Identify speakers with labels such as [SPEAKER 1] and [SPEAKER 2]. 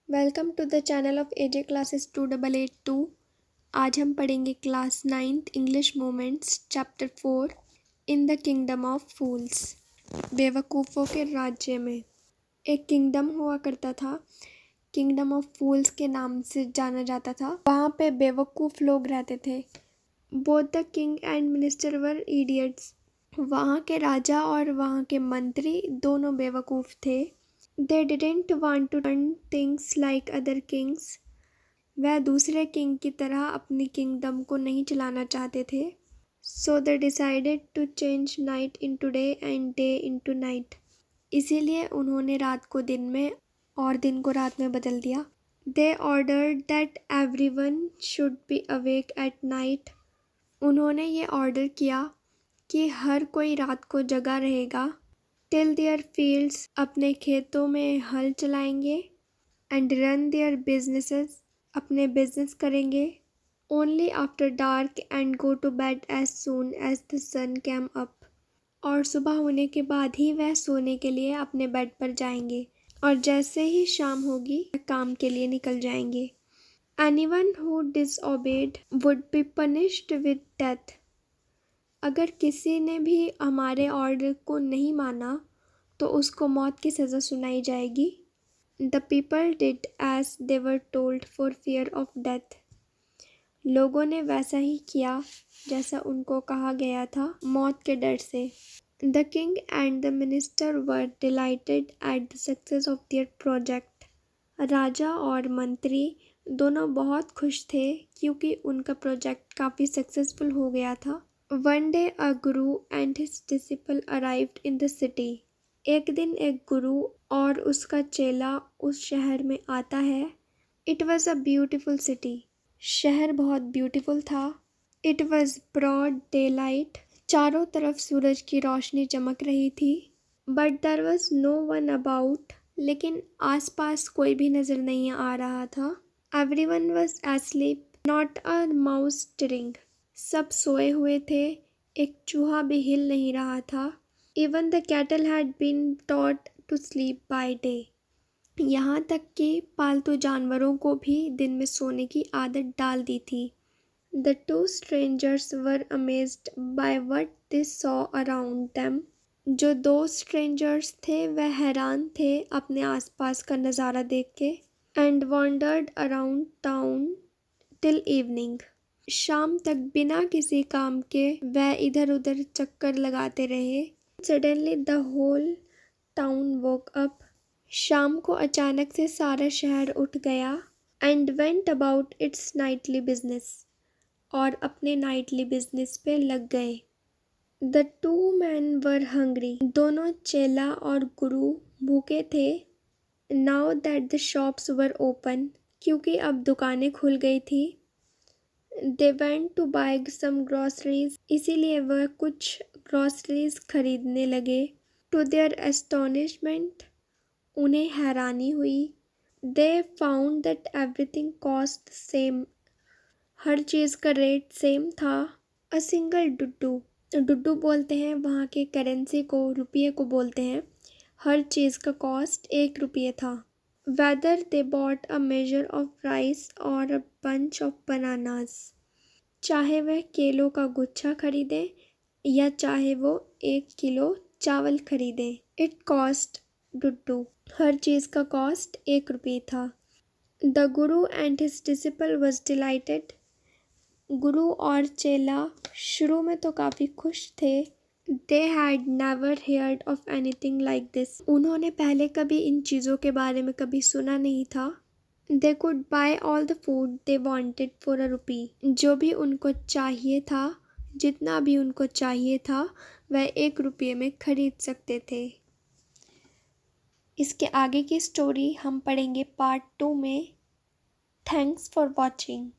[SPEAKER 1] Welcome to the channel of AJ classes 2882। आज हम पढ़ेंगे class 9th English Moments chapter 4 in the kingdom of fools. बेवकूफ़ों के राज्य में एक किंगडम हुआ करता था। किंगडम ऑफ फूल्स के नाम से जाना जाता था। वहाँ पे बेवकूफ़ लोग रहते थे। Both the king and minister were idiots. वहाँ के राजा और वहाँ के मंत्री दोनों बेवकूफ़ थे। They didn't want to run things like other kings. वह दूसरे किंग की तरह अपनी किंगडम को नहीं चलाना चाहते थे। So they decided to change night into day and day into night. इसीलिए उन्होंने रात को दिन में और दिन को रात में बदल दिया। They ordered that everyone should be awake at night. उन्होंने ये ऑर्डर किया कि हर कोई रात को जगा रहेगा। टिल देयर फील्ड्स, अपने खेतों में हल चलाएंगे। एंड रन देयर बिजनेसेस, अपने बिजनेस करेंगे। Only after dark and go to bed as soon as the sun came up, और सुबह होने के बाद ही वह सोने के लिए अपने बेड पर जाएंगे और जैसे ही शाम होगी काम के लिए निकल जाएंगे। Anyone who disobeyed would be punished with death. अगर किसी ने भी हमारे ऑर्डर को नहीं माना तो उसको मौत की सज़ा सुनाई जाएगी। The people did as they were told for fear of death. लोगों ने वैसा ही किया जैसा उनको कहा गया था मौत के डर से। The king and the minister were delighted at the success of their project. राजा और मंत्री दोनों बहुत खुश थे क्योंकि उनका प्रोजेक्ट काफ़ी सक्सेसफुल हो गया था। One day a guru and his disciple arrived in the city. एक दिन एक गुरु और उसका चेला उस शहर में आता है। It was a beautiful city. शहर बहुत ब्यूटीफुल था। It was broad daylight. चारों तरफ सूरज की रोशनी चमक रही थी। But there was no one about. लेकिन आसपास कोई भी नज़र नहीं आ रहा था। Everyone was asleep. Not a mouse stirring. सब सोए हुए थे, एक चूहा भी हिल नहीं रहा था। Even the cattle had been taught to sleep by day. यहाँ तक कि पालतू जानवरों को भी दिन में सोने की आदत डाल दी थी। The two strangers were amazed by what they saw around them. जो दो strangers थे वह हैरान थे अपने आसपास का नज़ारा देख के। And wandered around town till evening. शाम तक बिना किसी काम के वह इधर उधर चक्कर लगाते रहे। Suddenly the whole town woke up. शाम को अचानक से सारा शहर उठ गया। And went about its nightly business. और अपने नाइटली बिजनेस पे लग गए। The two men were hungry. दोनों चेला और गुरु भूखे थे। Now that the shops were open. क्योंकि अब दुकानें खुल गई थी। They went to buy some groceries. इसीलिए वह कुछ ग्रॉसरीज खरीदने लगे। To their astonishment, उन्हें हैरानी हुई। They found that everything cost same. हर चीज़ का रेट सेम था। A single डुड्डू, डुड्डू बोलते हैं वहाँ के करेंसी को, रुपये को बोलते हैं। हर चीज़ का कॉस्ट 1 रुपये था। Whether they bought a measure of rice or a bunch of bananas. चाहे वह केलों का गुच्छा खरीदे या चाहे वो 1 किलो चावल खरीदे। It cost डुड्डू, हर चीज़ का कॉस्ट 1 रुपये था। The guru and his disciple was delighted. गुरु और चेला शुरू में तो काफ़ी खुश थे। They had never heard of anything like this. उन्होंने पहले कभी इन चीज़ों के बारे में कभी सुना नहीं था। They could buy all the food they wanted for a rupee. जो भी उनको चाहिए था, जितना भी उनको चाहिए था, वह 1 रुपये में खरीद सकते थे। इसके आगे की स्टोरी हम पढ़ेंगे पार्ट 2 में। Thanks for watching.